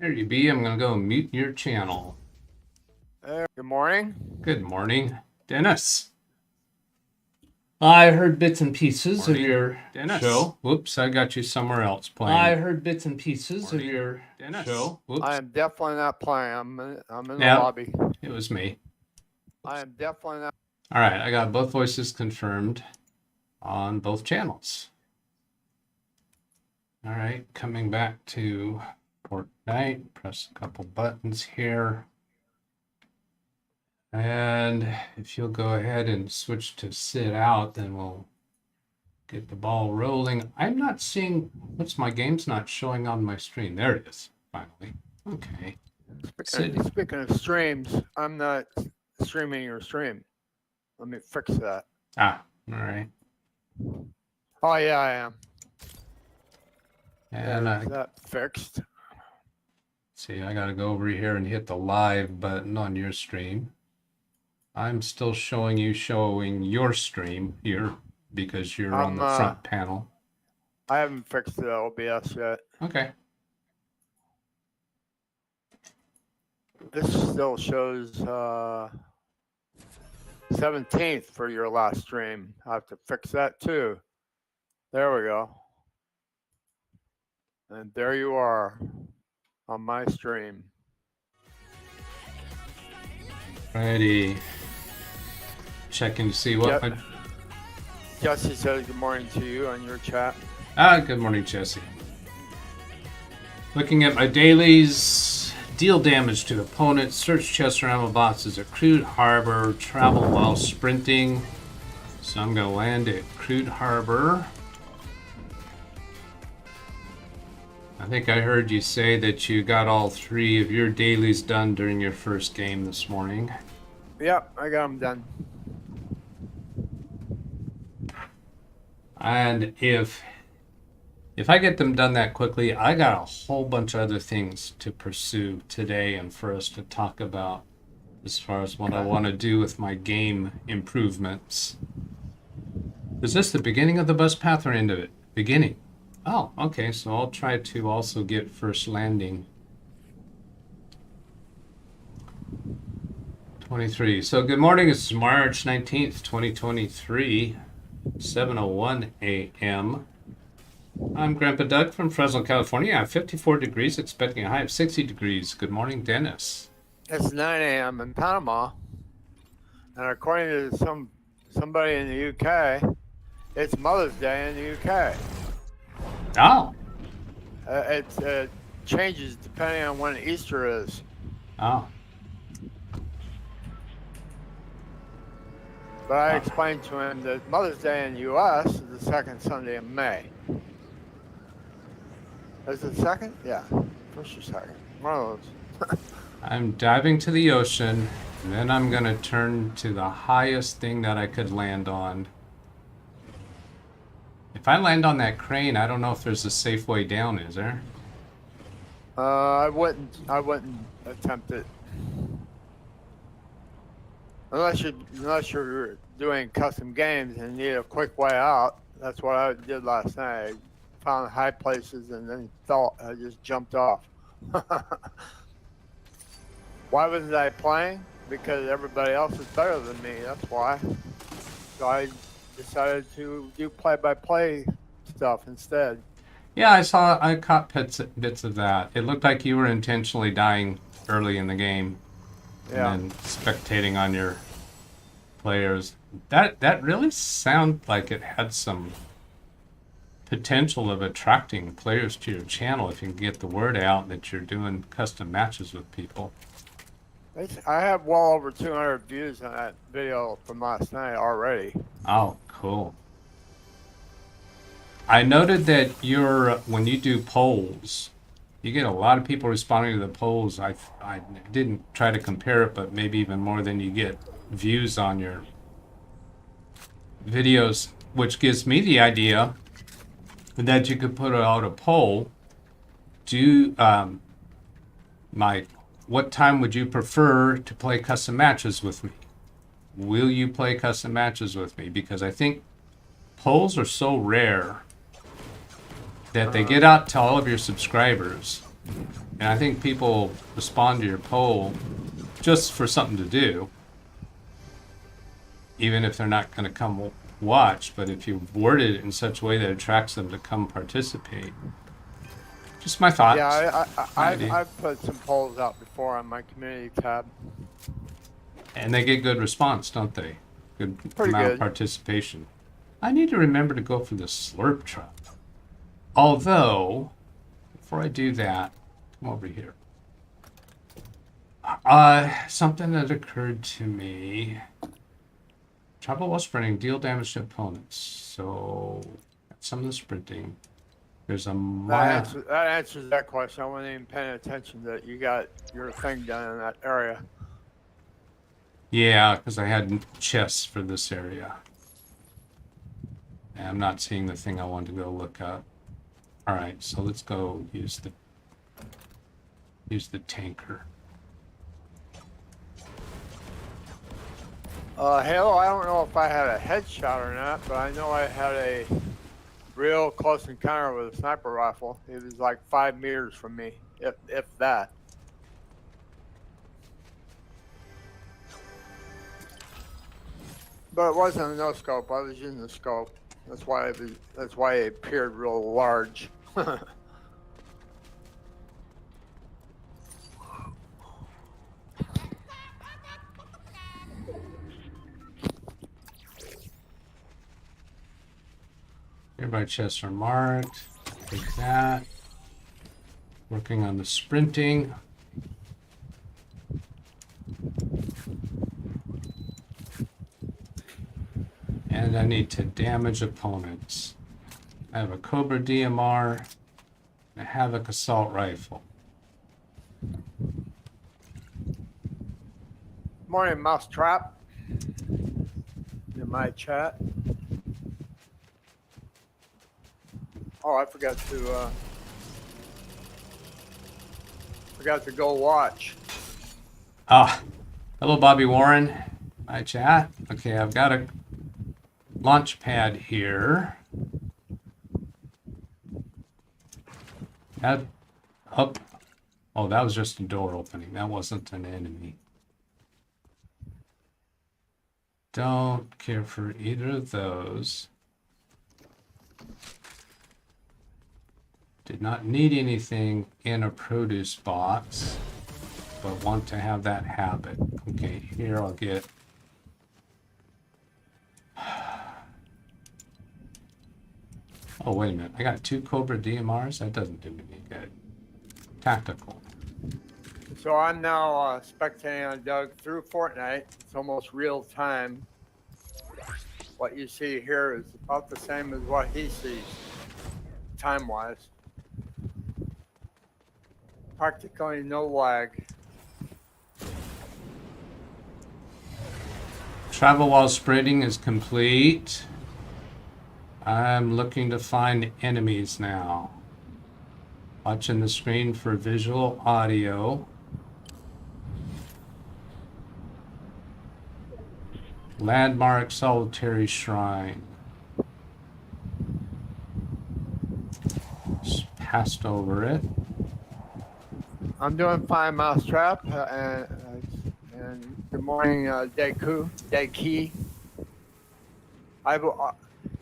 There you be. I'm going to go mute your channel. Good morning. Good morning, Dennis. I heard bits and pieces of your show. Whoops, I got you somewhere else playing. I heard bits and pieces of your show. Whoops. I am definitely not playing. I'm in the lobby. It was me. I am definitely not. All right, I got both voices confirmed on both channels. All right, coming back to Fortnite, press a couple buttons here. And if you'll go ahead and switch to sit out, then we'll get the ball rolling. I'm not seeing, what's my game's not showing on my screen. There it is, finally. Okay. Speaking of streams, I'm not streaming your stream. Let me fix that. Ah, all right. Oh, yeah, I am. And is that fixed? See, I got to go over here and hit the live button on your stream. I'm still showing your stream here because you're on the front panel. I haven't fixed the OBS yet. Okay. This still shows 17th for your last stream. I have to fix that too. There we go. And there you are on my stream. Righty. Checking to see what. Yep. Jesse says good morning to you on your chat. Good morning, Jesse. Looking at my dailies. Deal damage to opponents. Search chests or ammo boxes at Crude Harbor. Travel while sprinting. So I'm going to land at Crude Harbor. I think I heard you say that you got all 3 of your dailies done during your first game this morning. Yep, I got them done. And if I get them done that quickly, I got a whole bunch of other things to pursue today and for us to talk about as far as what I want to do with my game improvements. Is this the beginning of the bus path or end of it? Beginning. Oh, okay, so I'll try to also get first landing. 23. So good morning, it's March 19th, 2023, 7:01 a.m. I'm Grandpa Doug from Fresno, California. I have 54 degrees, expecting a high of 60 degrees. Good morning, Dennis. It's 9 a.m. in Panama. And according to somebody in the UK, it's Mother's Day in the UK. Oh. It changes depending on when Easter is. Oh. But I explained to him that Mother's Day in the U.S. is the second Sunday in May. Is it second? Yeah. First or second. One of those. I'm diving to the ocean, and then I'm going to turn to the highest thing that I could land on. If I land on that crane, I don't know if there's a safe way down, is there? I wouldn't attempt it. Unless you're doing custom games and need a quick way out. That's what I did last night. I found high places and then I just jumped off. Why wasn't I playing? Because everybody else is better than me. That's why. So I decided to do play-by-play stuff instead. Yeah, I caught bits of that. It looked like you were intentionally dying early in the game. Yeah. And then spectating on your players. That really sounded like it had some potential of attracting players to your channel if you can get the word out that you're doing custom matches with people. I have well over 200 views on that video from last night already. Oh, cool. I noted that when you do polls, you get a lot of people responding to the polls. I didn't try to compare it, but maybe even more than you get views on your videos, which gives me the idea that you could put out a poll. What time would you prefer to play custom matches with me? Will you play custom matches with me? Because I think polls are so rare that they get out to all of your subscribers And I think people respond to your poll just for something to do, even if they're not going to come watch. But if you word it in such a way that attracts them to come participate, just my thoughts. Yeah, my idea. I've put some polls out before on my community tab. And they get good response, don't they? Good Pretty amount of good. participation. I need to remember to go for the slurp truck. Although, before I do that, come over here. Something that occurred to me. Travel while sprinting, deal damage to opponents. So, some of the sprinting. There's a mile. That answers that question. I wasn't even paying attention that you got your thing done in that area. Yeah, because I had chests for this area. And I'm not seeing the thing I wanted to go look up. All right, so let's go use the tanker. Halo, I don't know if I had a headshot or not, but I know I had a real close encounter with a sniper rifle. It was like 5 meters from me, if that. But it wasn't a no scope. I was using the scope. That's why it appeared real large. Nearby chests are marked. Take that. Working on the sprinting. And I need to damage opponents. I have a Cobra DMR and a Havoc assault rifle. Morning, Mousetrap. In my chat. Oh, I forgot to go watch. Ah, hello, Bobby Warren. My chat. Okay, I've got a launch pad here. That up. Oh, that was just a door opening. That wasn't an enemy. Don't care for either of those. Did not need anything in a produce box, but want to have that habit. Okay, here I'll get. Oh, wait a minute. I got 2 Cobra DMRs? That doesn't do me any good. Tactical. So I'm now spectating on Doug through Fortnite. It's almost real time. What you see here is about the same as what he sees, time-wise. Practically no lag. Travel while sprinting is complete. I'm looking to find enemies now. Watching the screen for visual audio. Landmark Solitary Shrine. Just passed over it. I'm doing fine, Mousetrap, and good morning, Deki.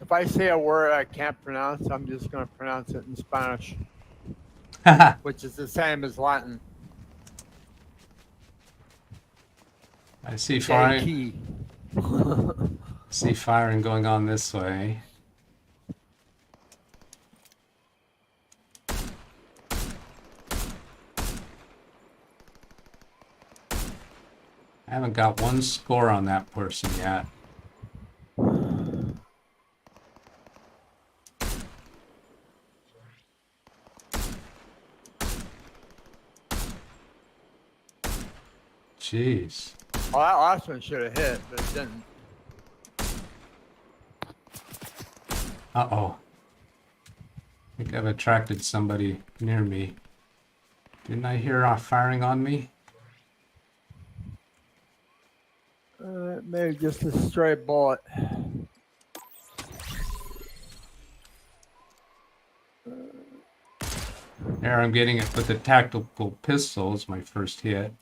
If I say a word I can't pronounce, I'm just going to pronounce it in Spanish, which is the same as Latin. I see firing. Deki. See firing going on this way. I haven't got one score on that person yet. Jeez. Well, that last one should have hit, but it didn't. Uh-oh. I think I've attracted somebody near me. Didn't I hear firing on me? Maybe just a stray bullet. There, I'm getting it with the tactical pistol as my first hit.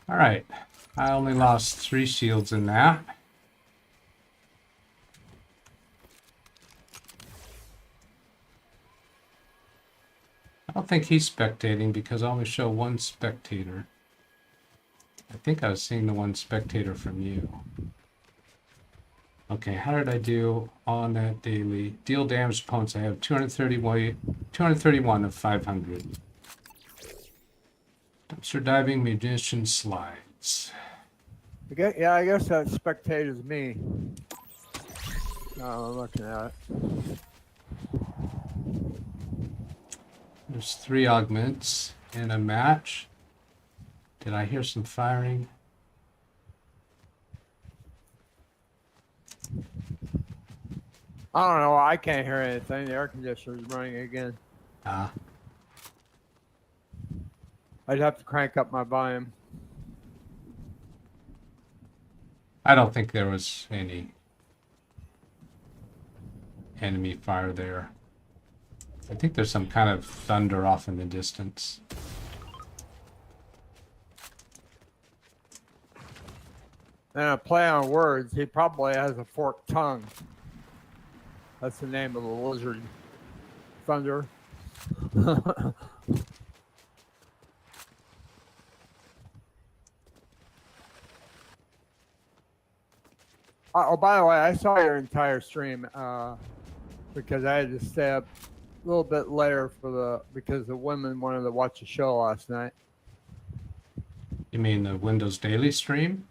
All right, I only lost 3 shields in that. I don't think he's spectating because I only show 1 spectator. I think I was seeing the 1 spectator from you. Okay, how did I do on that daily? Deal damage to opponents. I have 231 of 500. Dumpster diving, munition slides. Yeah, I guess that spectator's me. I'm looking at it. There's 3 augments in a match. Did I hear some firing? I don't know. I can't hear anything. The air conditioner's running again. Ah. I'd have to crank up my volume. I don't think there was any enemy fire there. I think there's some kind of thunder off in the distance. And a play on words, he probably has a forked tongue. That's the name of the lizard. Thunder. Oh, by the way, I saw your entire stream because I had to stay up a little bit later because the women wanted to watch the show last night. You mean the Windows Daily stream?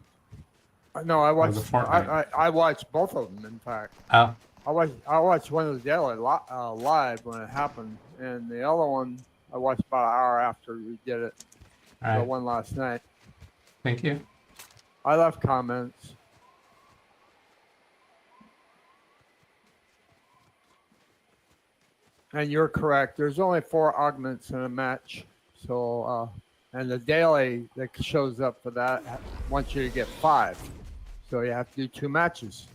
No, I watched. the Fortnite? I watched both of them. In fact, Oh, I watched Windows Daily live when it happened, and the other one I watched about an hour after we did it. all The right. one last night. Thank you. I left comments. And you're correct. There's only 4 augments in a match. So, and the daily that shows up for that wants you to get 5. So you have to do 2 matches.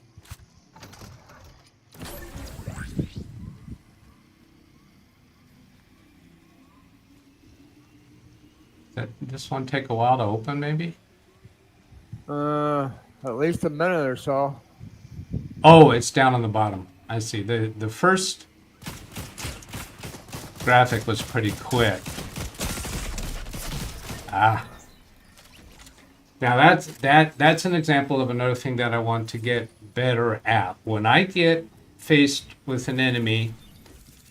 Did this one take a while to open, maybe? At least a minute or so. Oh, it's down on the bottom. I see. The first graphic was pretty quick. Ah. Now that's an example of another thing that I want to get better at. When I get faced with an enemy,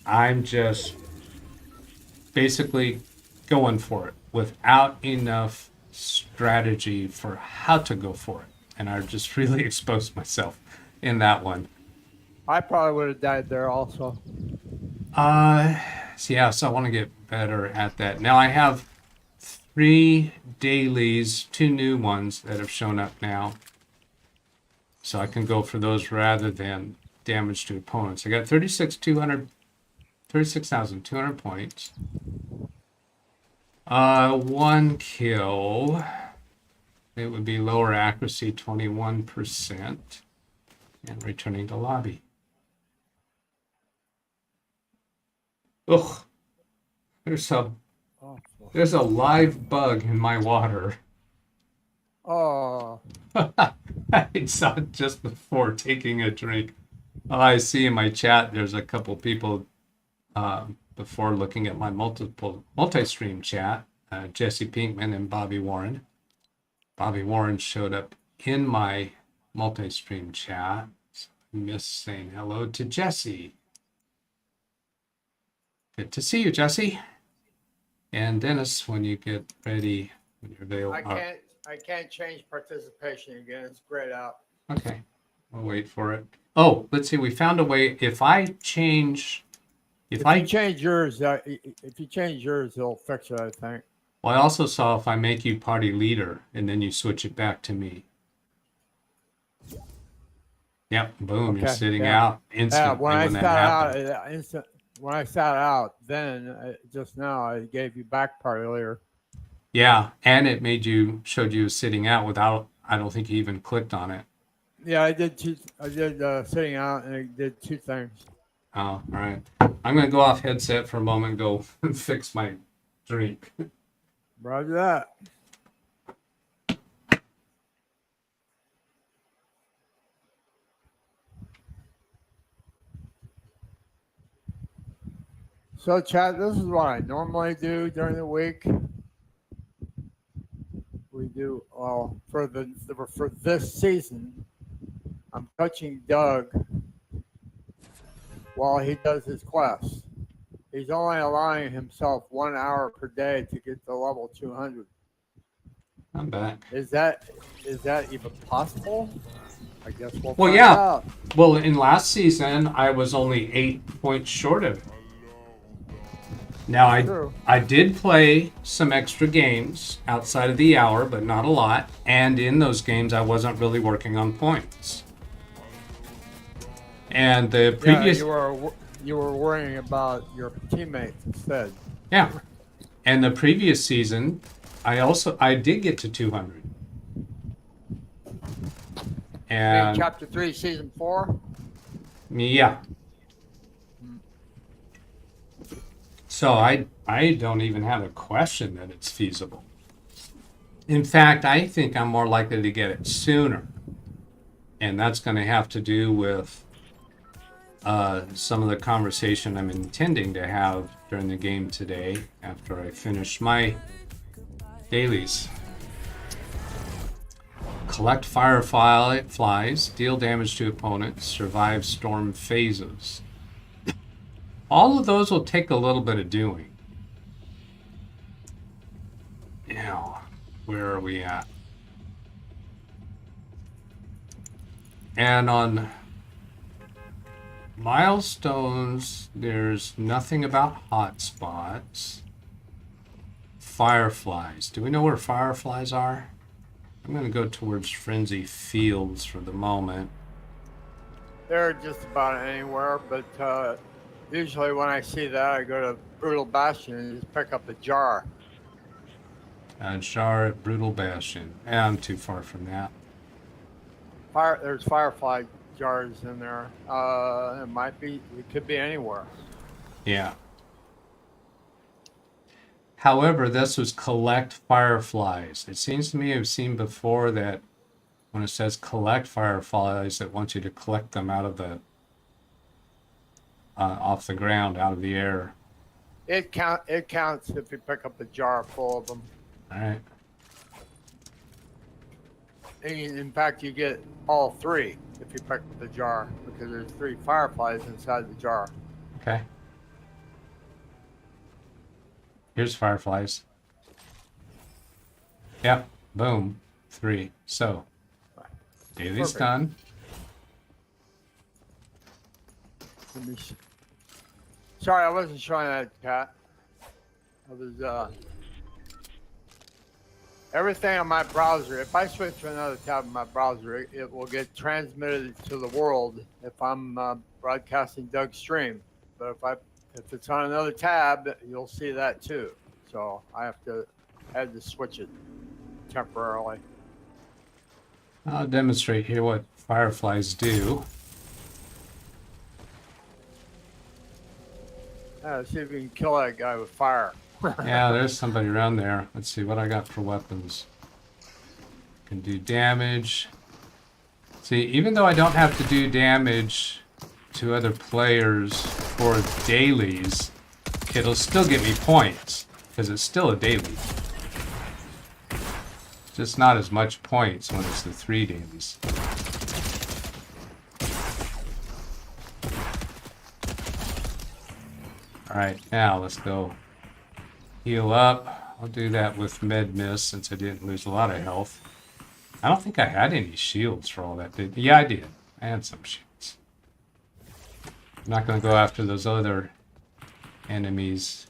I'm just basically going for it without enough strategy for how to go for it. And I just really exposed myself in that one. I probably would have died there also. So yeah, so I want to get better at that. Now I have 3 dailies, 2 new ones that have shown up now. So I can go for those rather than damage to opponents. I got 36,200 points. 1 kill. It would be lower accuracy, 21%. And returning to lobby. Ugh. There's a live bug in my water. Oh. I saw it just before taking a drink. Oh, I see in my chat there's a couple people before looking at my multi-stream chat, Jesse Pinkman and Bobby Warren. Bobby Warren showed up in my multi-stream chat. So I miss saying hello to Jesse. Good to see you, Jesse. And Dennis, when you get ready, when you're available. I can't change participation again. It's grayed out. Okay, we'll wait for it. Oh, let's see. We found a way. If I change, If you change yours, it'll fix it, I think. Well, I also saw if I make you party leader and then you switch it back to me. Yep, boom, you're Okay. sitting Yeah. out Yeah. When instantly I when that sat out, happened. when I sat out, then just now I gave you back part earlier. Yeah, and it showed you sitting out without, I don't think you even clicked on it. Yeah, I did two. I did sitting out, and I did two things. Oh, all right. I'm going to go off headset for a moment and go fix my drink. Roger that. So, Chad, this is what I normally do during the week. We do for this season. I'm coaching Doug while he does his quest. He's only allowing himself 1 hour per day to get to level 200. I'm back. Is that even possible? I guess we'll Well, find yeah. out. Well, in last season, I was only 8 points short of it. Now, True. I did play some extra games outside of the hour, but not a lot. And in those games, I wasn't really working on points. And the previous, You were worrying about your teammates instead. yeah, and the previous season, I did get to 200. In And chapter 3, season 4. yeah, so I don't even have a question that it's feasible. In fact, I think I'm more likely to get it sooner. And that's going to have to do with some of the conversation I'm intending to have during the game today after I finish my dailies. Collect fireflies, deal damage to opponents, survive storm phases. All of those will take a little bit of doing. Now, where are we at? And on milestones, there's nothing about hotspots. Fireflies. Do we know where fireflies are? I'm going to go towards Frenzy Fields for the moment. They're just about anywhere, but usually when I see that, I go to Brutal Bastion and just pick up a jar. And Char at Brutal Bastion. I'm too far from that. There's firefly jars in there. It could be anywhere. Yeah. However, this was collect fireflies. It seems to me I've seen before that when it says collect fireflies, it wants you to collect them out of the off the ground, out of the air. It counts if you pick up a jar full of them. All right. And in fact, you get all 3 if you pick up the jar because there's 3 fireflies inside the jar. Okay. Here's fireflies. Yep. Boom. 3. So, daily's Perfect. done. Let me see. Sorry, I wasn't showing that, Cat. I was everything on my browser. If I switch to another tab in my browser, it will get transmitted to the world if I'm broadcasting Doug's stream. But if it's on another tab, you'll see that too. So I had to switch it temporarily. I'll demonstrate here what fireflies do. See if you can kill that guy with fire. Yeah, there's somebody around there. Let's see what I got for weapons. Can do damage. See, even though I don't have to do damage to other players for dailies, it'll still get me points because it's still a daily. Just not as much points when it's the 3 dailies. Alright, now let's go heal up. I'll do that with Med Mist since I didn't lose a lot of health. I don't think I had any shields for all that. Yeah, I did. I had some shields. I'm not going to go after those other enemies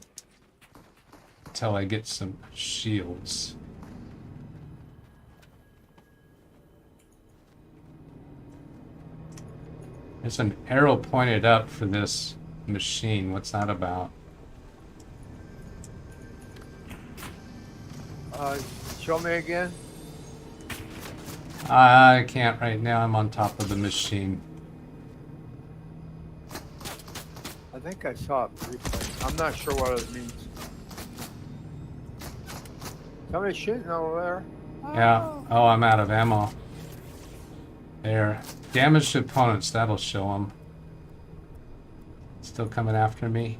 until I get some shields. There's an arrow pointed up for this machine. What's that about? Show me again. I can't right now. I'm on top of the machine. I think I saw it briefly. I'm not sure what it means. Somebody's shooting over there. Yeah. Oh, I'm out of ammo. There. Damaged opponents. That'll show them. Still coming after me.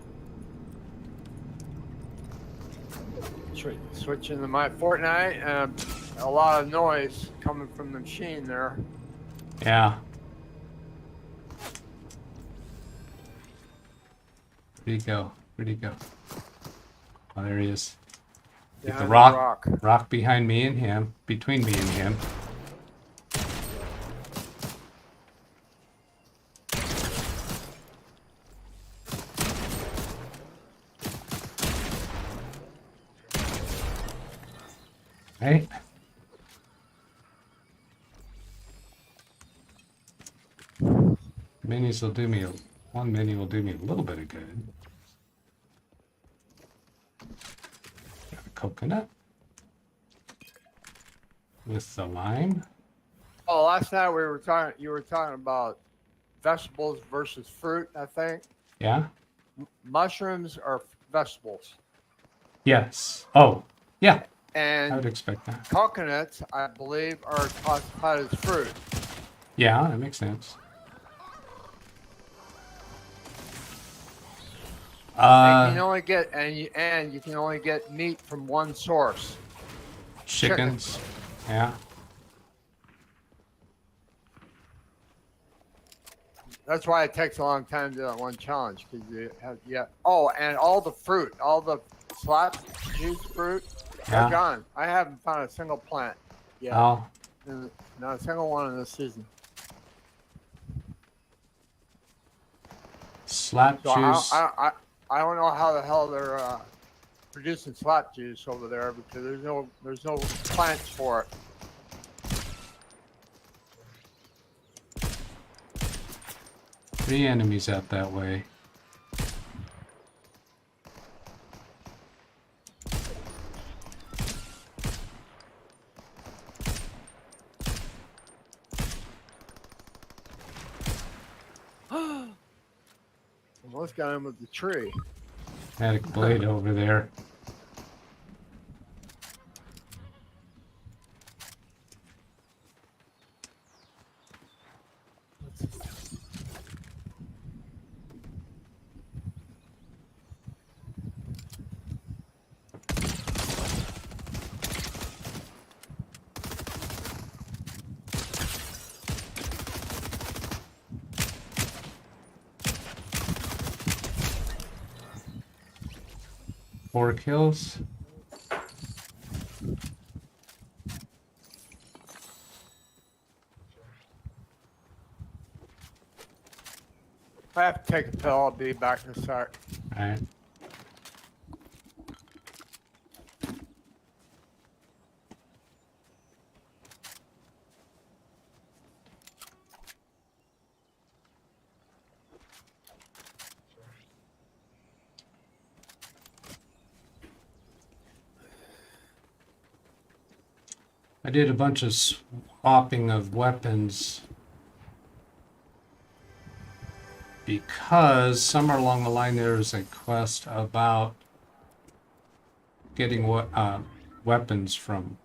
Switching to my Fortnite, and a lot of noise coming from the machine there. Yeah. Where'd he go? Where'd he go? Oh, there he is. Get the Behind rock behind me and him, between me and him. Hey. Minis will do me, one mini will do me a little bit of good. Got a coconut. With the lime. Oh, last night you were talking about vegetables versus fruit, I think. Yeah? Mushrooms are vegetables. Yes. Oh, yeah. And I would expect that. coconuts, I believe, are classified as fruit. Yeah, that makes sense. You can only get and you can only get meat from one source. Chickens. Yeah. That's why it takes a long time to do that one challenge, because you have Oh, and all the fruit, all the slap juice fruit, they're gone. I haven't found a single plant yet. Oh. Not a single one in this season. Slap juice. I don't know how the hell they're producing slap juice over there, because there's no plants for it. Three enemies out that way. Almost got him with the tree. Had a blade over there. Four kills. I have to take a pill. I'll be back in a sec. All right. I did a bunch of swapping of weapons because somewhere along the line there was a quest about getting weapons from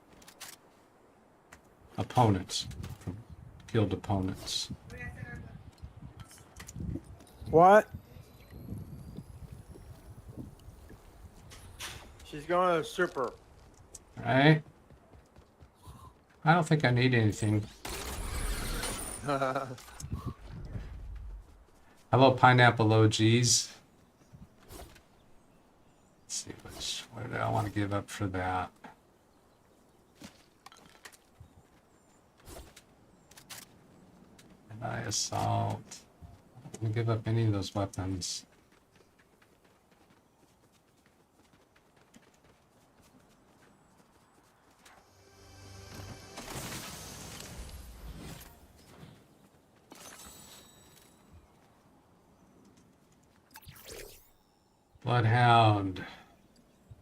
opponents, from killed opponents. What? She's going to the super. Right? I don't think I need anything. Hello, pineapple OGs. Let's see, what do I want to give up for that? Anti assault. I don't want to give up any of those weapons. Bloodhound.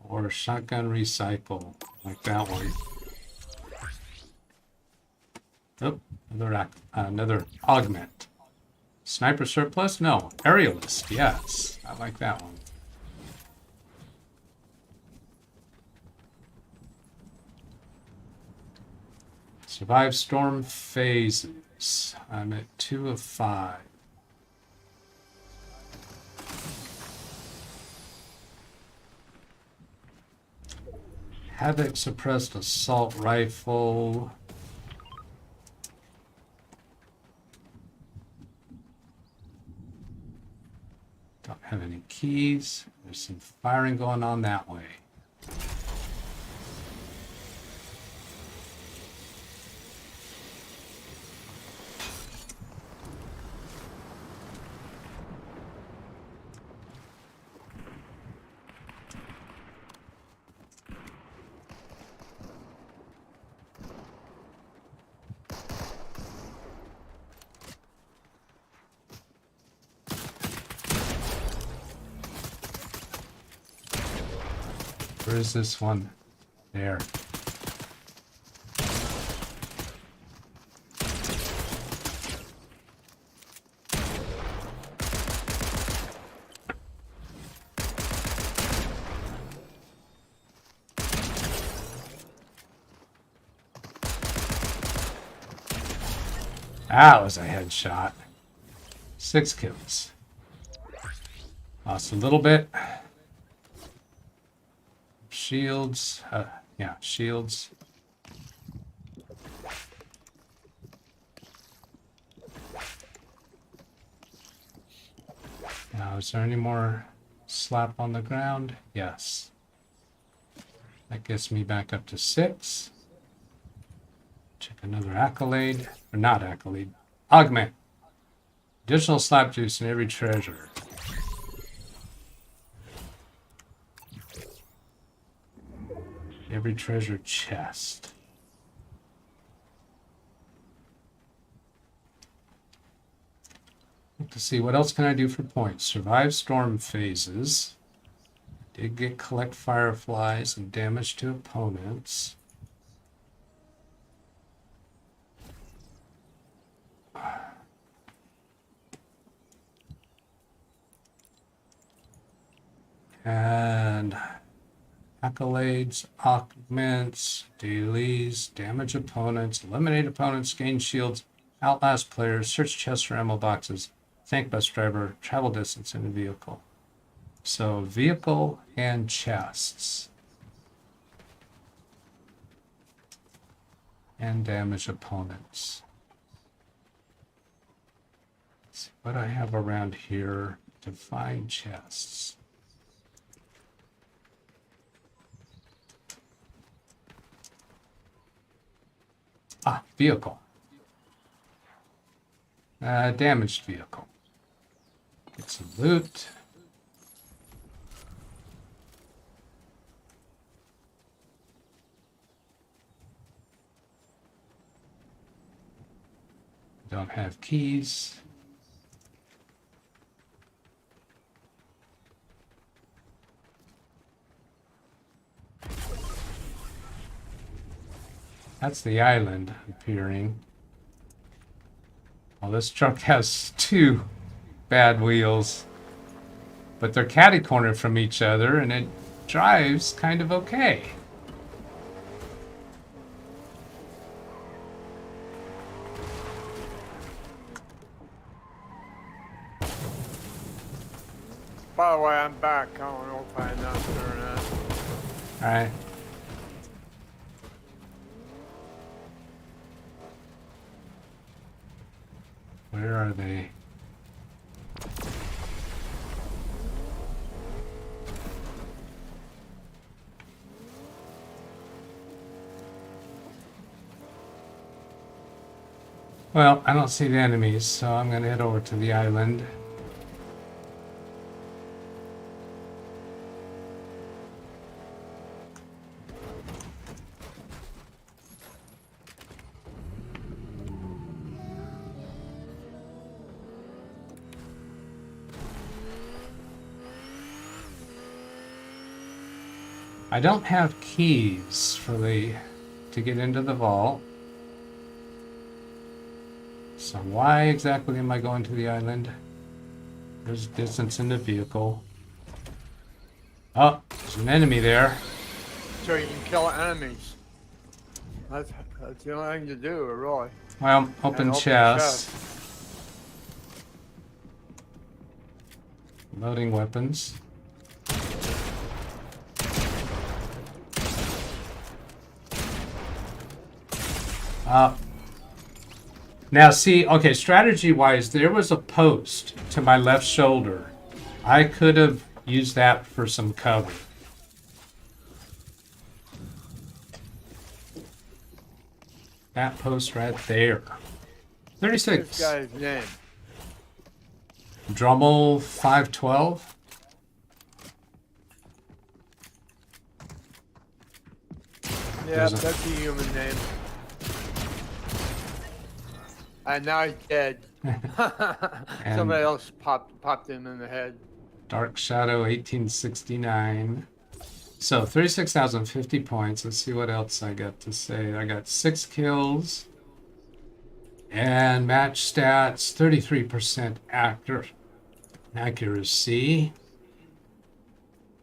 Or shotgun recycle. Like that one. Oh, another augment. Sniper surplus? No. Aerialist. Yes. I like that one. Survive storm phases. I'm at 2 of 5. Havoc suppressed assault rifle. Don't have any keys. There's some firing going on that way. Where is this one? There. That was a headshot. 6 kills. Lost a little bit. Shields. Yeah, shields. Now, is there any more slap on the ground? Yes. That gets me back up to 6. Check another accolade. Or not accolade. Augment. Additional slap juice in every treasure. Every treasure chest. Look to see what else can I do for points. Survive storm phases. Did get collect fireflies and damage to opponents. And accolades, augments, dailies, damage opponents, eliminate opponents, gain shields, outlast players, search chests for ammo boxes, thank bus driver, travel distance in a vehicle. So vehicle and chests. And damage opponents. Let's see what I have around here to find chests. Ah, vehicle. Damaged vehicle. Get some loot. Don't have keys. That's the island appearing. Well, this truck has 2 bad wheels, but they're catty-cornered from each other, and it drives kind of okay. By the way, I'm back. I don't know if I announced it or not. All right. Where are they? Well, I don't see the enemies, so I'm going to head over to the island. I don't have keys for to get into the vault. So why exactly am I going to the island? There's distance in the vehicle. Oh, there's an enemy there. So you can kill enemies. That's the only thing to do, really. Well, open chest. Loading weapons. Now see, okay, strategy-wise, there was a post to my left shoulder. I could have used that for some cover. That post right there. 36. This guy's name. Drummel 512. Yeah, that's a human name. And now he's dead. Somebody else popped him in the head. Dark Shadow 1869. So 36,050 points. Let's see what else I got to say. I got 6 kills. And match stats, 33% accuracy.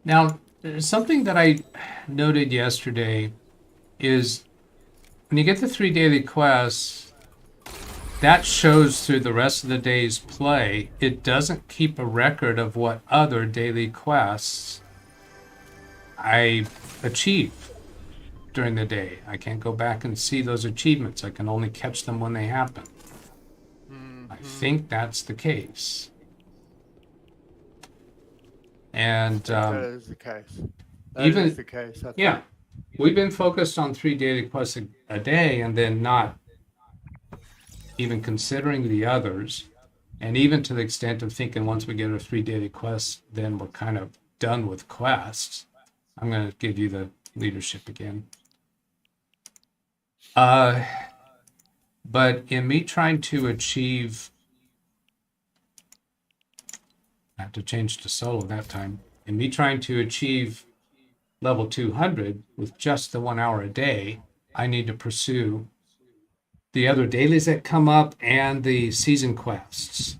Now, something that I noted yesterday is when you get the 3 daily quests, that shows through the rest of the day's play. It doesn't keep a record of what other daily quests I achieve during the day. I can't go back and see those achievements. I can only catch them when they happen. I think that's the case. And that is the case. That even is the case. Yeah, we've been focused on 3 daily quests a day, and then not even considering the others, and even to the extent of thinking once we get our 3 daily quests, then we're kind of done with quests. I'm going to give you the leadership again. But in me trying to achieve, I have to change to solo that time. In me trying to achieve level 200 with just the 1 hour a day, I need to pursue the other dailies that come up and the season quests.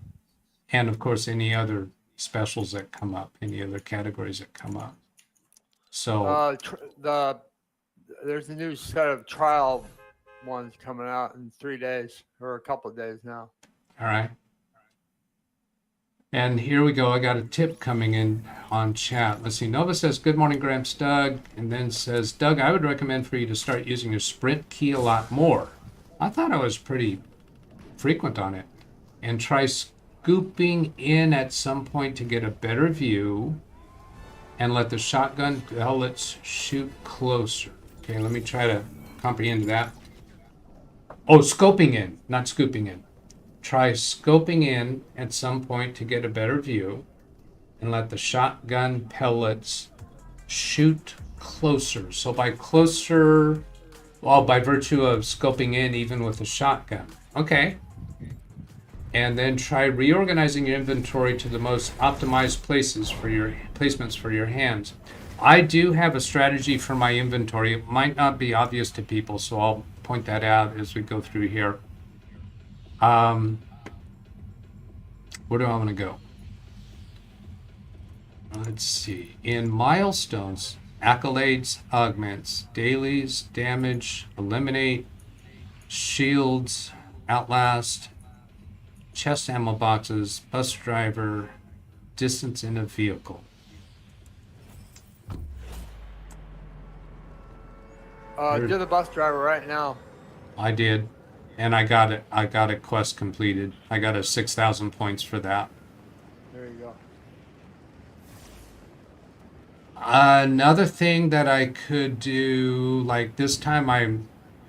And of course, any other specials that come up, any other categories that come up. So there's a new set of trial ones coming out in 3 days or a couple of days now. All right. And here we go. I got a tip coming in on chat. Let's see. Nova says, good morning, Gramps Doug. And then says, Doug, I would recommend for you to start using your sprint key a lot more. I thought I was pretty frequent on it. And try scooping in at some point to get a better view and let the shotgun pellets shoot closer. Okay, let me try to comprehend that. Oh, scoping in, not scooping in. Try scoping in at some point to get a better view and let the shotgun pellets shoot closer. So by closer, well, by virtue of scoping in even with a shotgun. Okay. And then try reorganizing your inventory to the most optimized placements for your hands. I do have a strategy for my inventory. It might not be obvious to people, so I'll point that out as we go through here. Where do I want to go? Let's see. In milestones, accolades, augments, dailies, damage, eliminate, shields, outlast, chest ammo boxes, bus driver, distance in a vehicle. Do the bus driver right now. I did, and I got it. I got a quest completed. I got a 6,000 points for that. There you go. Another thing that I could do, like this time,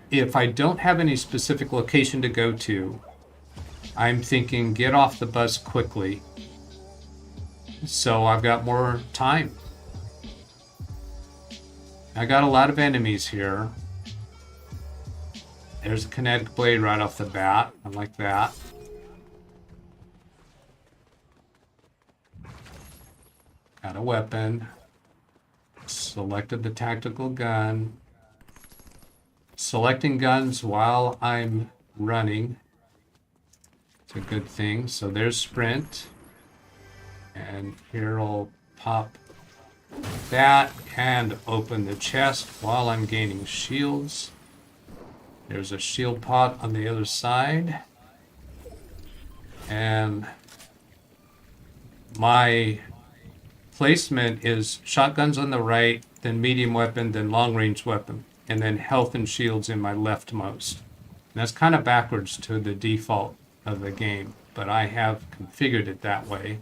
if I don't have any specific location to go to, I'm thinking get off the bus quickly, so I've got more time. I got a lot of enemies here. There's a kinetic blade right off the bat. I like that. Got a weapon. Selected the tactical gun. Selecting guns while I'm running. It's a good thing. So there's sprint. And here I'll pop that and open the chest while I'm gaining shields. There's a shield pot on the other side. And my placement is shotguns on the right, then medium weapon, then long range weapon, and then health and shields in my leftmost. And that's kind of backwards to the default of the game, but I have configured it that way.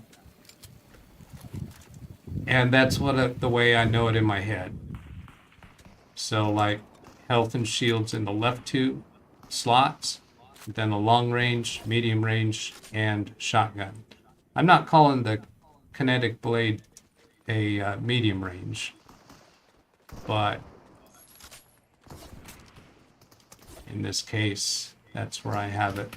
And that's the way I know it in my head. So like health and shields in the left two slots, then a long range, medium range, and shotgun. I'm not calling the kinetic blade a medium range, but in this case, that's where I have it.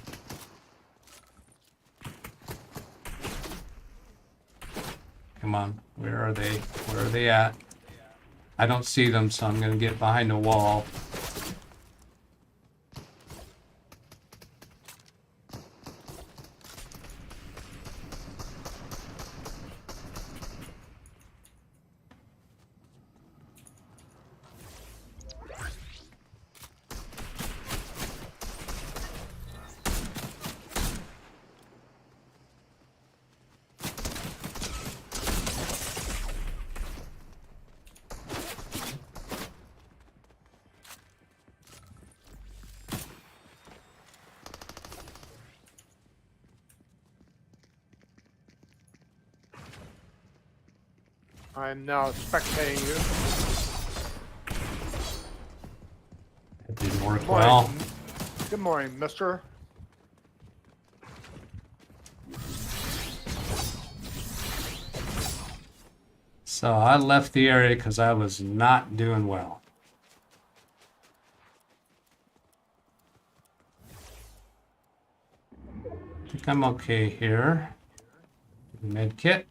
Come on, where are they? Where are they at? I don't see them, so I'm going to get behind a wall. I'm now spectating you. It didn't work Good well. morning. Good morning, mister. So I left the area because I was not doing well. I think I'm okay here. Med kit.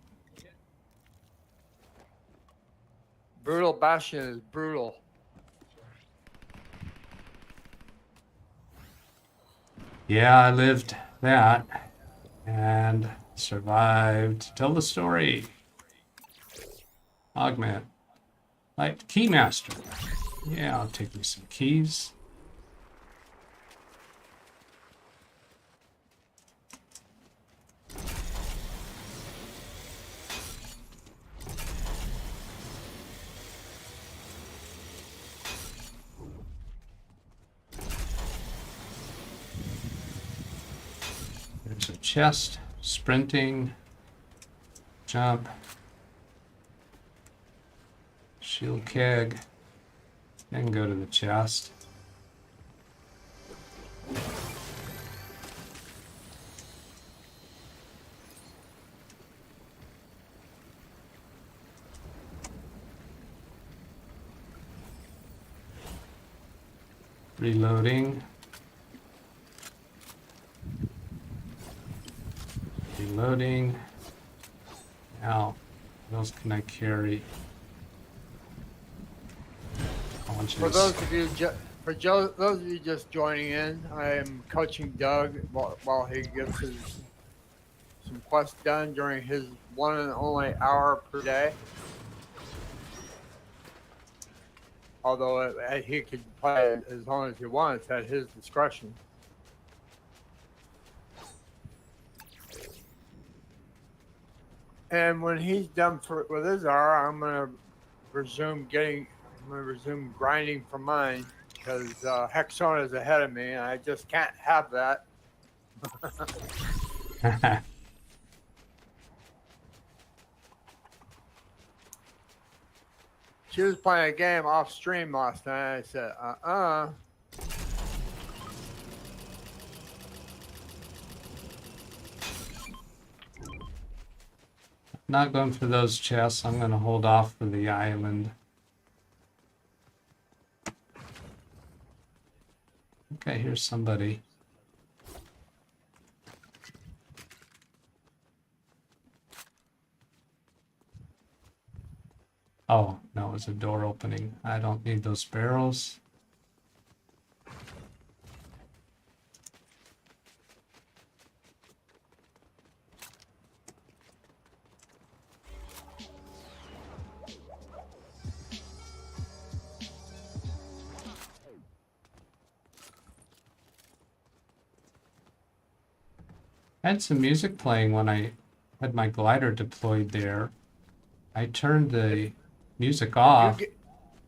Brutal Bastion is brutal. Yeah, I lived that and survived to tell the story. Augment. Like Keymaster. Yeah, I'll take me some keys. There's a chest, sprinting, jump, shield keg, and go to the chest. Reloading. Reloading. Now, what else can I carry? For those of you, those of you just joining in, I am coaching Doug while he gets some quests done during his one and only hour per day. Although he could play as long as he wants at his discretion. And when he's done with his hour, I'm gonna resume grinding for mine because Hexona is ahead of me, and I just can't have that. She was playing a game off stream last night. I said, Not going for those chests. I'm going to hold off for the island. Okay, here's somebody. Oh, no. that was a door opening. I don't need those barrels. I had some music playing when I had my glider deployed there. I turned the music off.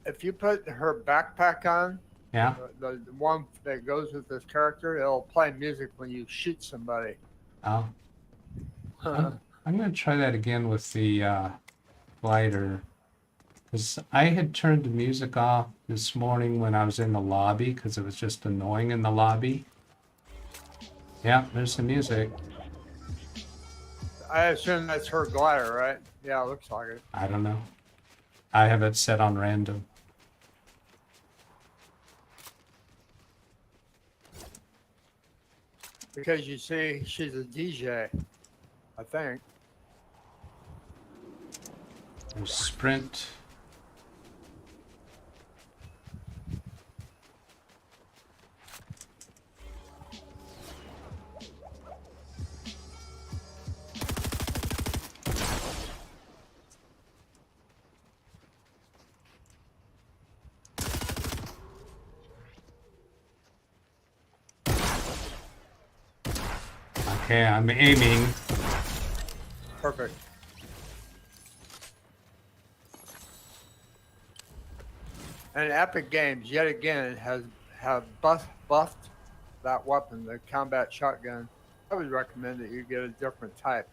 If you put her backpack on, Yeah. the one that goes with this character, it'll play music when you shoot somebody. Oh. I'm going to try that again with the glider. Because I had turned the music off this morning when I was in the lobby because it was just annoying in the lobby. Yeah, there's the music. I assume that's her glider, right? Yeah, it looks like it. I don't know. I have it set on random. Because you see, she's a DJ, I think. There's sprint. Okay, I'm aiming. Perfect. And Epic Games, yet again, have buffed that weapon, the combat shotgun. I would recommend that you get a different type.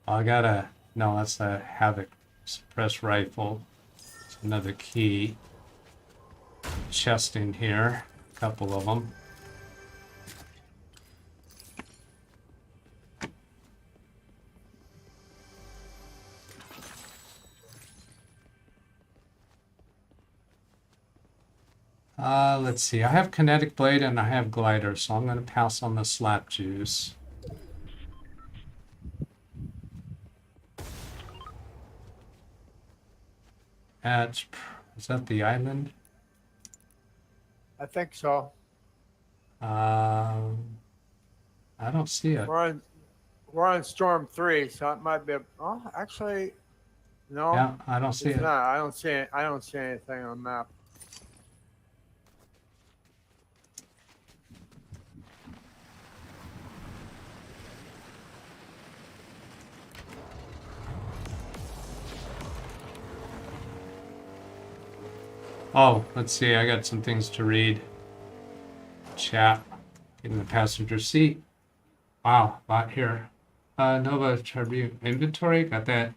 I gotta. No, that's a Havoc suppress rifle. It's another key. Chest in here. A couple of them. Let's see. I have kinetic blade and I have glider, so I'm going to pass on the slap juice. Is that the island? I think so. I don't see it. We're on Storm 3, so it might be. Oh, actually, no. Yeah, I don't see it's it. not. I don't see anything on the map. Oh, let's see. I got some things to read. Chat. In the passenger seat. Wow, lot here. Nova Tribune inventory. Got that.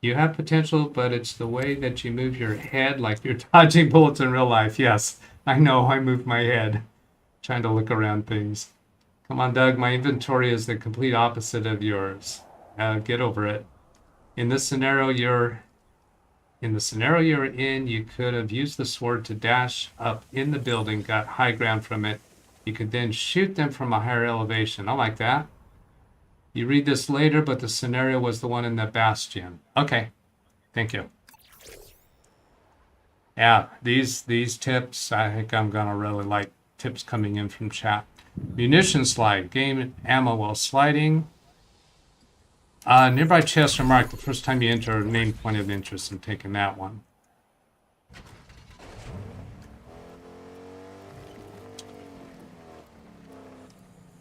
You have potential, but it's the way that you move your head like you're dodging bullets in real life. Yes, I know. I move my head. Trying to look around things. Come on, Doug. My inventory is the complete opposite of yours. Get over it. In this scenario, you're in, you could have used the sword to dash up in the building, got high ground from it. You could then shoot them from a higher elevation. I like that. You read this later, but the scenario was the one in the bastion. Okay, thank you. Yeah, these tips, I think I'm gonna really like tips coming in from chat. Munition slide, game ammo while sliding. Nearby chests are marked the first time you enter a main point of interest. I'm taking that one.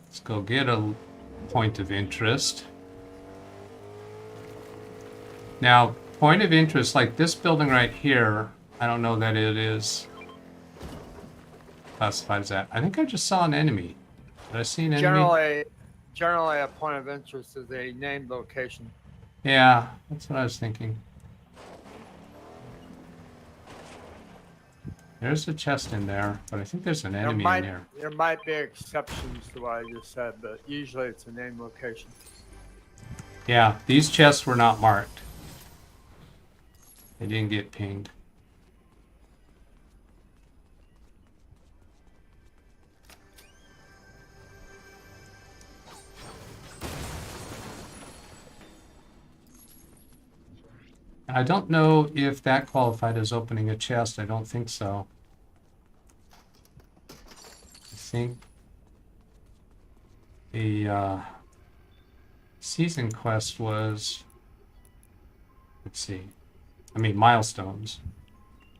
Let's go get a point of interest. Now, point of interest, like this building right here, I don't know that it is classified as that. I think I just saw an enemy. Did I see an enemy? Generally, a point of interest is a named location. Yeah, that's what I was thinking. There's a chest in there, but I think there's an enemy in there. There might be exceptions to what I just said, but usually it's a named location. Yeah, these chests were not marked. They didn't get pinged. I don't know if that qualified as opening a chest. I don't think so. I think the season quest was, let's see, milestones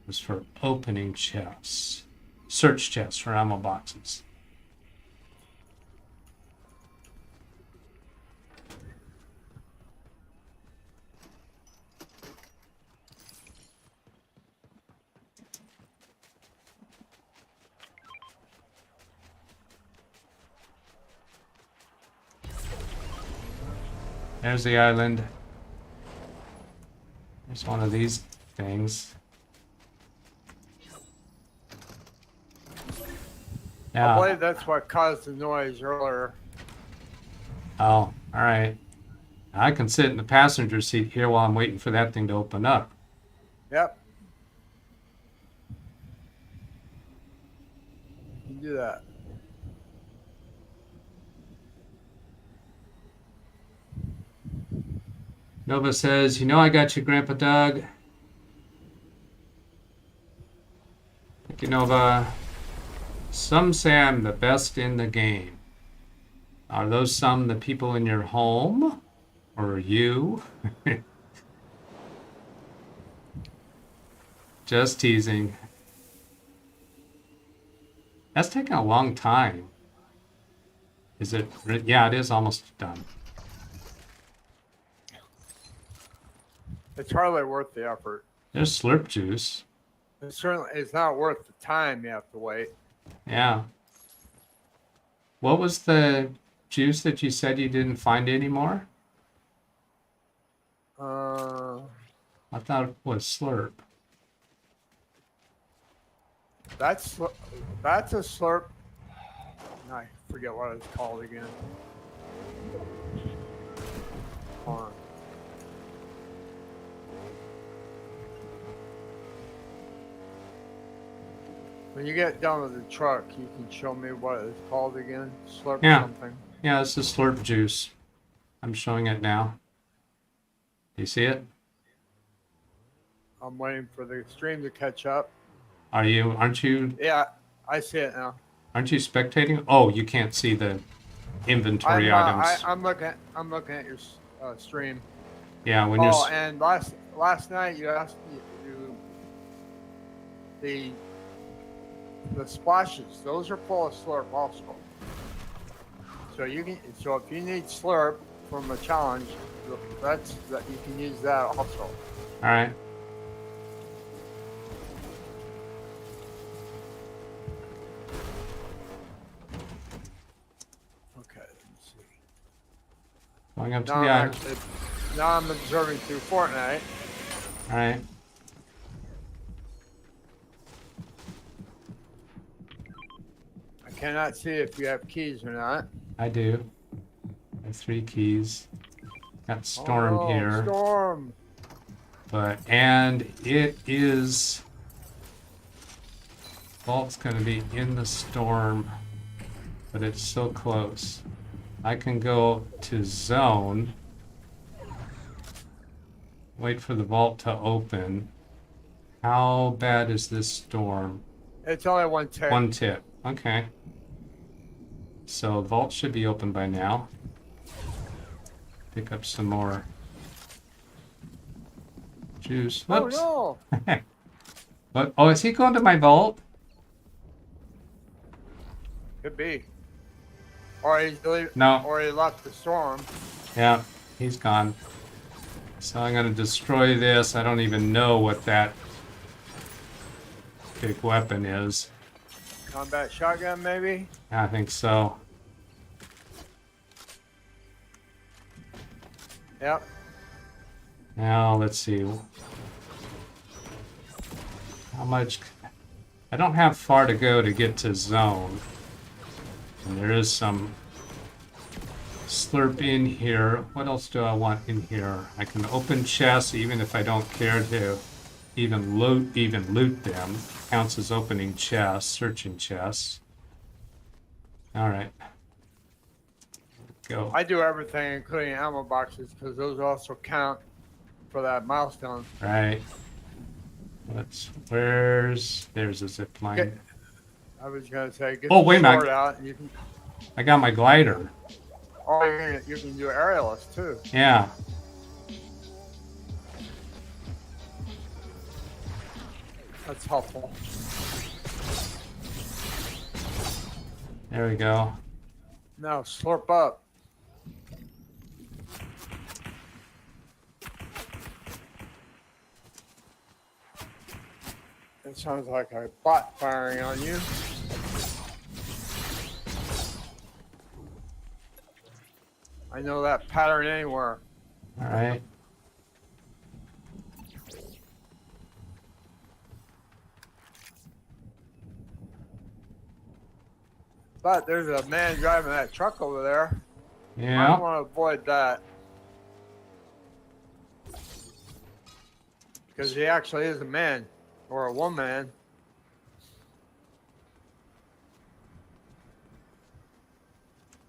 was for opening chests, search chests for ammo boxes. There's the island. There's one of these things. I Yeah. believe that's what caused the noise earlier. Oh, all right. I can sit in the passenger seat here while I'm waiting for that thing to open up. Yep. You can do that. Nova says, you know I got you, Grandpa Doug. Thank you, Nova. Some say I'm the best in the game. Are those some the people in your home? Or you? Just teasing. That's taking a long time. Is it? Yeah, it is almost done. It's hardly worth the effort. There's slurp juice. It certainly it's not worth the time you have to wait. Yeah. What was the juice that you said you didn't find anymore? I thought it was slurp. That's a slurp. I forget what it's called again. Hold on. When you get done with the truck, you can show me what it's called again. Slurp Yeah. something. Yeah, it's the slurp juice. I'm showing it now. Do you see it? I'm waiting for the stream to catch up. Aren't you Yeah, I see it now. spectating? Oh, you can't see the inventory items. I'm looking at your stream. Yeah, when you're And last night you asked the splashes. Those are full of slurp also. So if you need slurp from a challenge, you can use that also. all right. Okay, let me see. Going up to the island. Now I'm observing through Fortnite. All right. I cannot see if you have keys or not. I do. I have 3 keys. Got Storm here. Storm. And it is. Vault's going to be in the storm, but it's so close. I can go to zone. Wait for the vault to open. How bad is this storm? It's only one tick. 1 tip. Okay. So vault should be open by now. Pick up some more juice. Whoops. Oh no! What? Oh, is he going to my vault? Could be. Or No. Or he left the storm. Yeah, he's gone. So I'm going to destroy this. I don't even know what that big weapon is. Combat shotgun, maybe? I think so. Yep. Now, let's see. How much? I don't have far to go to get to zone. And there is some slurp in here. What else do I want in here? I can open chests even if I don't care to even loot them. Counts as opening chests, searching chests. All right. Go. I do everything, including ammo boxes, because those also count for that milestone. Right. There's a zip line. Get, I was gonna say, get Oh, the wait a minute. sword out, and you can. I got my glider. Oh, you can do aerialist too. Yeah. That's helpful. There we go. Now slurp up. It sounds like a bot firing on you. I know that pattern anywhere. All right. But there's a man driving that truck over there. I Yeah. want to avoid that. Because he actually is a man or a woman.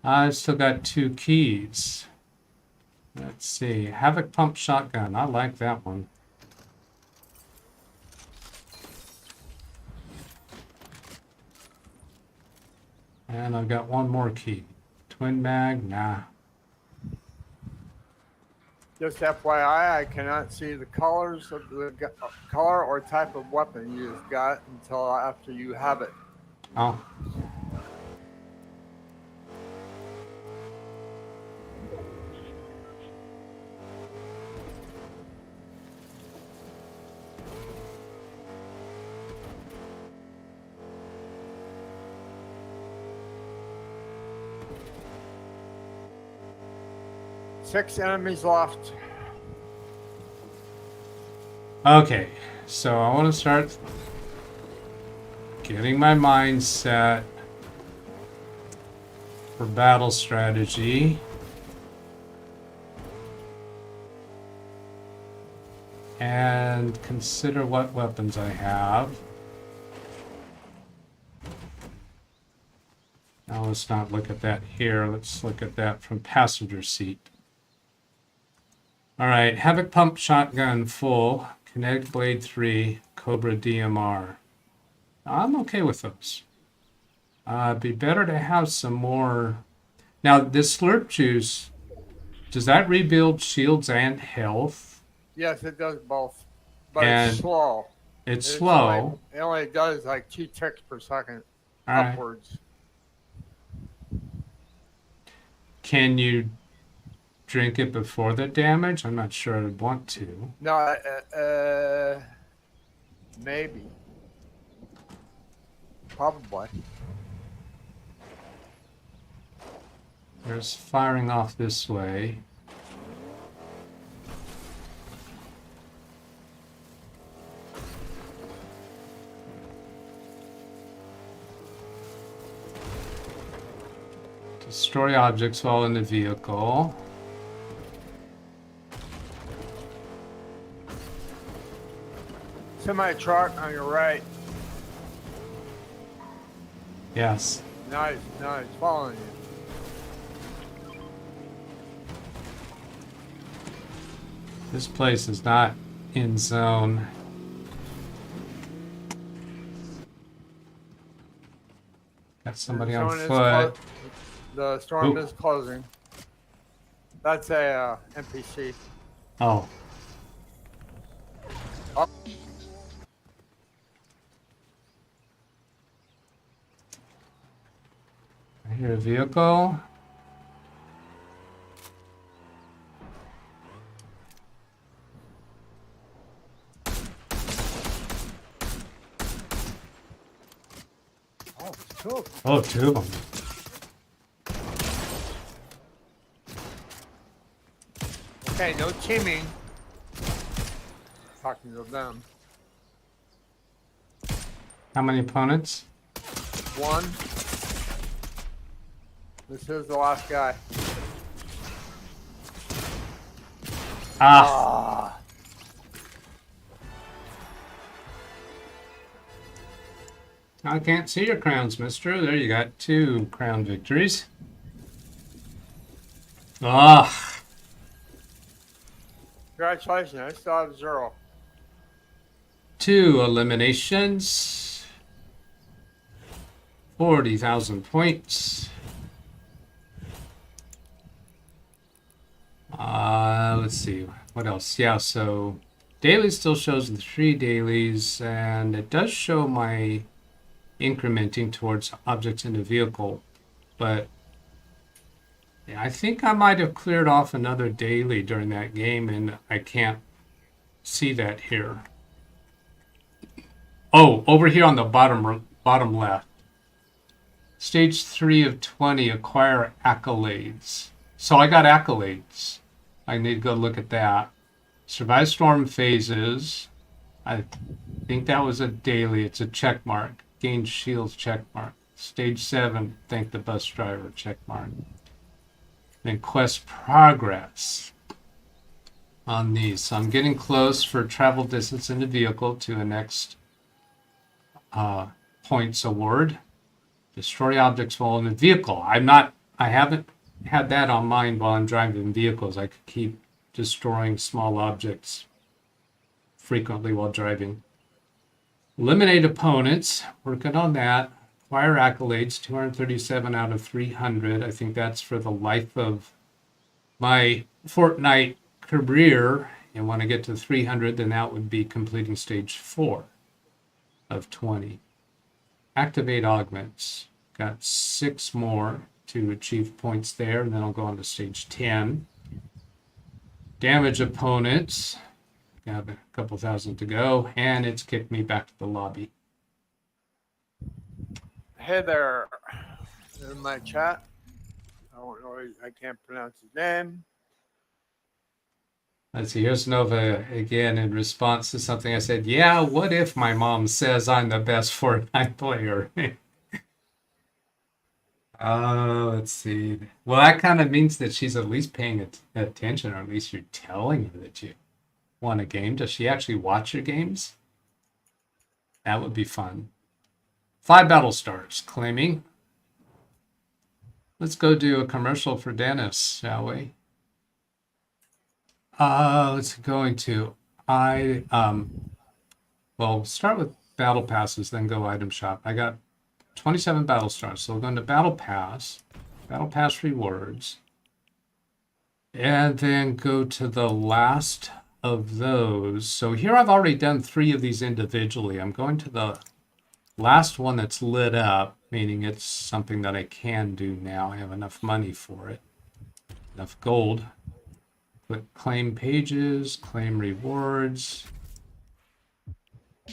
I've still got 2 keys. Let's see. Havoc pump shotgun. I like that one. And I've got 1 more key. Twin mag. Nah. Just FYI, I cannot see the colors of the color or type of weapon you've got until after you have it. Oh. Six enemies left. Okay. So I want to start getting my mind set for battle strategy. And consider what weapons I have. Now let's not look at that here. Let's look at that from passenger seat. All right, Havoc Pump Shotgun full, Kinetic Blade 3, Cobra DMR. I'm okay with those. It'd be better to have some more. Now, this Slurp Juice, does that rebuild shields and health? Yes, it does both. But And it's slow. It's slow. It only does like 2 ticks per second All right. upwards. Can you drink it before the damage? I'm not sure I'd want to. No, maybe. Probably. There's firing off this way. Destroy objects while in the vehicle. Semi-truck on your right. Yes. Nice, following you. This place is not in zone. Got somebody on foot. The storm Ooh. is closing. That's a NPC. Oh. Oh. I hear a vehicle. Oh, cool. Oh, 2 of them. Okay, no teaming. Talking to them. How many opponents? 1. This is the last guy. Ah. I can't see your crowns, mister. There you got 2 crown victories. Ah. Congratulations, I still have 0. 2 eliminations. 40,000 points. Let's see. What else? Yeah, so daily still shows the 3 dailies, and it does show my incrementing towards objects in the vehicle, but yeah, I think I might have cleared off another daily during that game, and I can't see that here. Oh, over here on the bottom left. Stage 3 of 20, acquire accolades. So I got accolades. I need to go look at that. Survive storm phases. I think that was a daily. It's a check mark. Gain shields check mark. Stage 7, thank the bus driver check mark. Then quest progress on these. So I'm getting close for travel distance in the vehicle to the next points award. Destroy objects while in the vehicle. I haven't had that on mine while I'm driving vehicles. I could keep destroying small objects frequently while driving. Eliminate opponents. Working on that. Acquire accolades. 237 out of 300. I think that's for the life of my Fortnite career. And when I get to 300, then that would be completing stage 4 of 20. Activate augments. Got 6 more to achieve points there, and then I'll go on to stage 10. Damage opponents. Got a couple thousand to go, and it's kicked me back to the lobby. Hey there, in my chat. I don't know, I can't pronounce his name. Let's see, here's Nova again in response to something I said. Yeah, what if my mom says I'm the best Fortnite player? Let's see. Well, that kind of means that she's at least paying attention, or at least you're telling her that you want a game. Does she actually watch your games? That would be fun. 5 battle stars, claiming. Let's go do a commercial for Dennis, shall we? Let's go into well, start with battle passes, then go item shop. I got 27 battle stars, so we'll go into battle pass rewards, and then go to the last of those. So here I've already done 3 of these individually. I'm going to the last one that's lit up, meaning it's something that I can do now. I have enough money for it, enough gold. Click claim pages, claim rewards,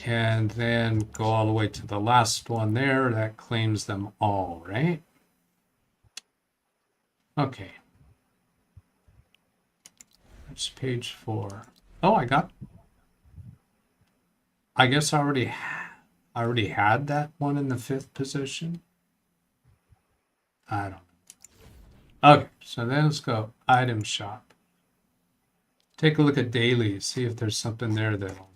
and then go all the way to the last one there. That claims them all, right? Okay. That's page 4. Oh, I guess I already had that one in the 5th position. I don't know. Okay, so then let's go item shop. Take a look at dailies, see if there's something there that'll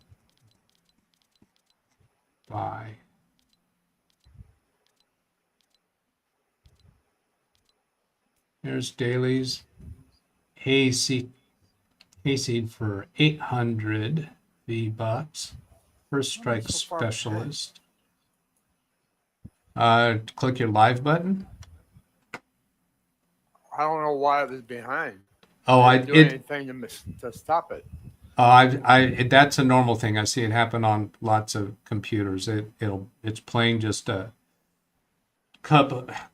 buy. There's dailies. Hayseed for 800 V-Bucks. First strike specialist. Click your live button. I don't know why it was behind. Oh, I didn't do anything to stop it. That's a normal thing. I see it happen on lots of computers. It's playing just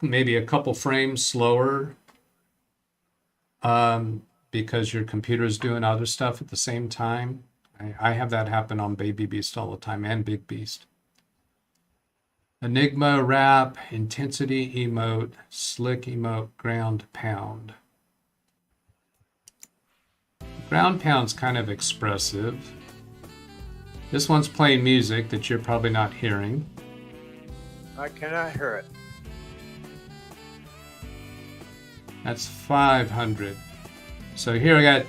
maybe a couple frames slower, because your computer is doing other stuff at the same time. I have that happen on Baby Beast all the time, and Big Beast. Enigma, Rap, Intensity emote, Slick emote, Ground Pound. Ground Pound's kind of expressive. This one's playing music that you're probably not hearing. I cannot hear it. That's 500. So here I got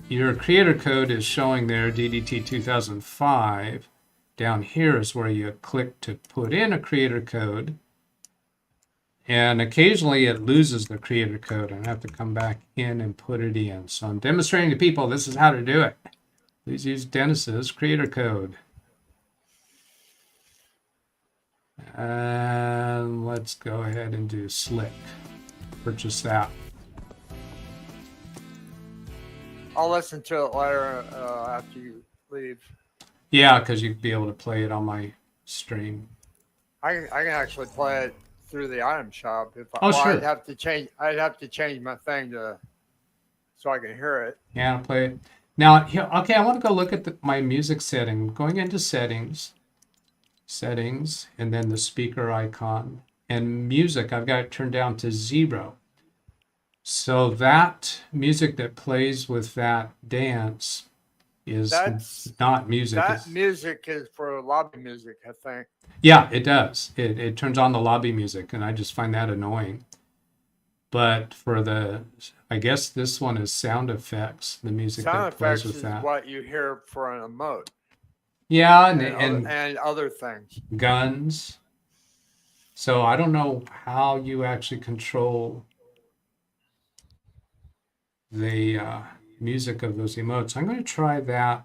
your creator code is showing there, DDT 2005. Down here is where you click to put in a creator code. And occasionally it loses the creator code and I have to come back in and put it in. So I'm demonstrating to people this is how to do it. Please use Dennis's creator code. And let's go ahead and do Slick. Purchase that. I'll listen to it later after you leave. Yeah, because you'd be able to play it on my stream. I can actually play it through the item shop. If Oh, sure. I'd have to change my thing so I can hear it. Yeah, I'll play it. Now, here, okay, I want to go look at my music setting. Going into settings, and then the speaker icon. And music, I've got it turned down to 0. So that music that plays with that dance is not music. That music is for lobby music, I think. Yeah, it does. It turns on the lobby music, and I just find that annoying. But for I guess this one is sound effects, the music that plays with that. Sound effects is what you hear for an emote. Yeah, and other things. Guns. So I don't know how you actually control the music of those emotes. I'm going to try that.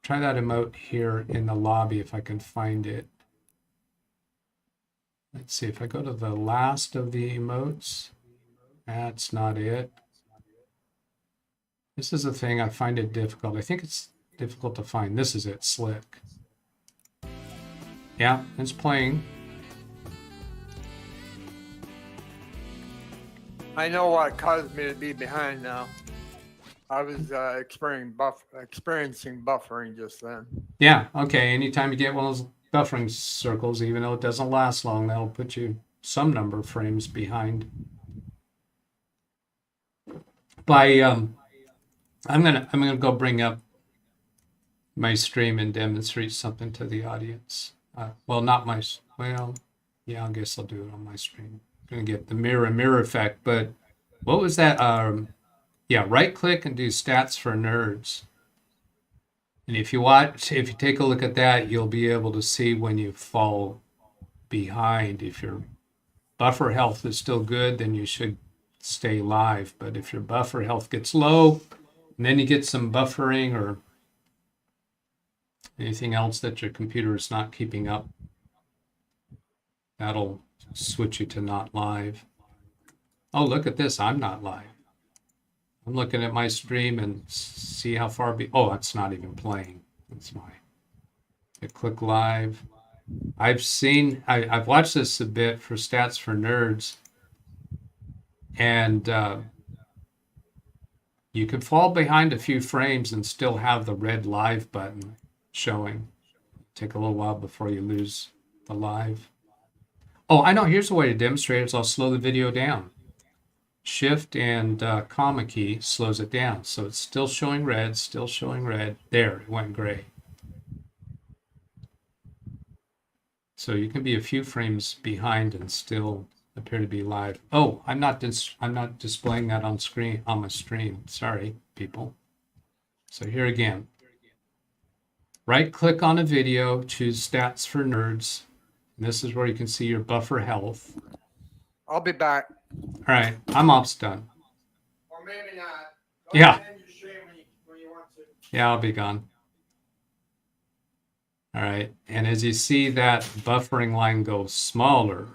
Try that emote here in the lobby if I can find it. Let's see if I go to the last of the emotes. That's not it. This is a thing I find it difficult. I think it's difficult to find. This is it, Slick. Yeah, it's playing. I know what caused me to be behind now. I was experiencing buffering just then. Yeah, okay. Anytime you get one of those buffering circles, even though it doesn't last long, that'll put you some number of frames behind. I'm gonna go bring up my stream and demonstrate something to the audience. Well, not my, well, yeah, I guess I'll do it on my stream. Gonna get the mirror effect, but what was that? Yeah, right click and do stats for nerds. And if you take a look at that, you'll be able to see when you fall behind. If your buffer health is still good, then you should stay live. But if your buffer health gets low, and then you get some buffering or anything else that your computer is not keeping up, that'll switch you to not live. Oh, look at this. I'm not live. I'm looking at my stream and see how far oh, it's not even playing. That's why. I click live. I've watched this a bit for Stats for Nerds, and you can fall behind a few frames and still have the red live button showing. Take a little while before you lose the live. Oh, I know. Here's a way to demonstrate it. So I'll slow the video down. Shift and comma key slows it down. So it's still showing red, There, it went gray. So you can be a few frames behind and still appear to be live. Oh, I'm not displaying that on my stream. Sorry, people. So here again. Right click on a video, choose Stats for Nerds. And this is where you can see your buffer health. I'll be back. All right, I'm almost done. Or maybe not. Yeah. End your stream when you want to. Yeah, I'll be gone. All right, and as you see that buffering line goes smaller,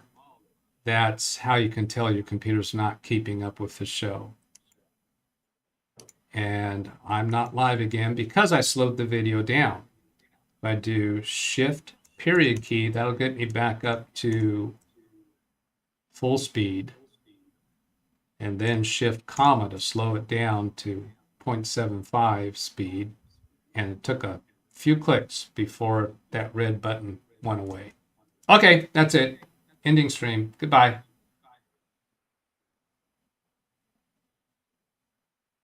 that's how you can tell your computer's not keeping up with the show. And I'm not live again because I slowed the video down. If I do Shift period key, that'll get me back up to full speed. And then Shift comma to slow it down to 0.75 speed. And it took a few clicks before that red button went away. Okay, that's it. Ending stream. Goodbye.